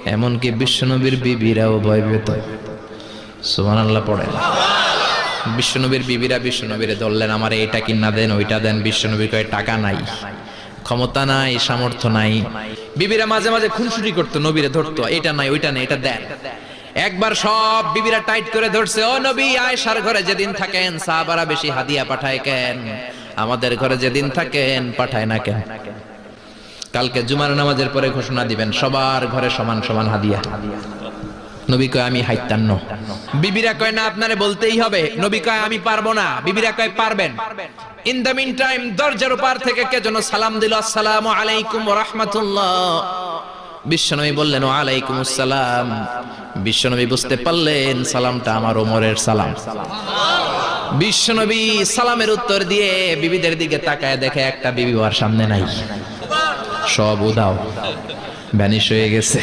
এমনকি বিশ্বনবীর বিবিরাও ভয় পেত। সুবহানাল্লাহ পড়েন। বিশ্বনবীর বিবিরা বিশ্বনবীরে ধরলেন, আমার এইটা কিনা দেন, ওইটা দেন। বিশ্বনবী কয় টাকা নাই, ক্ষমতা নাই, সামর্থ্য নাই। বিবিরা মাঝে মাঝে খুনসুটি করতো, নবীরে ধরতো, এটা নাই ওইটা নাই, এটা দেন। একবার সব বিবিরা টাইট করে ধরছে, ও নবী, আয়েশার ঘরে যেদিন থাকেন সাহাবারা বেশি হাদিয়া পাঠায় কেন? আমাদের ঘরে যেদিন থাকেন পাঠায় না কেন? কালকে জুমার নামাজের পরে ঘোষণা দিবেন সবার ঘরে সমান সমান হাদিয়া। নবী কয় আমি হাইতান্ন। বিবিরা কয় না, আপনারে বলতেই হবে। নবী কয় আমি পারবো না। বিবিরা কয় পারবেন। ইন দ্য মিন টাইম দরজার পার থেকে কে যেন সালাম দিল, আসসালামু আলাইকুম ওয়া রাহমাতুল্লাহ। বিশ্বনবী বললেন ওয়া আলাইকুম আসসালাম। বিশ্বনবী বুঝতে পারলেন সালামটা আমার ওমরের সালাম। বিশ্বনবী সালামের উত্তর দিয়ে বিবিদের দিকে তাকায়, দেখে একটা বিবি ওর সামনে নাই, সব উধাও, ভ্যানিশ হয়ে গেছে।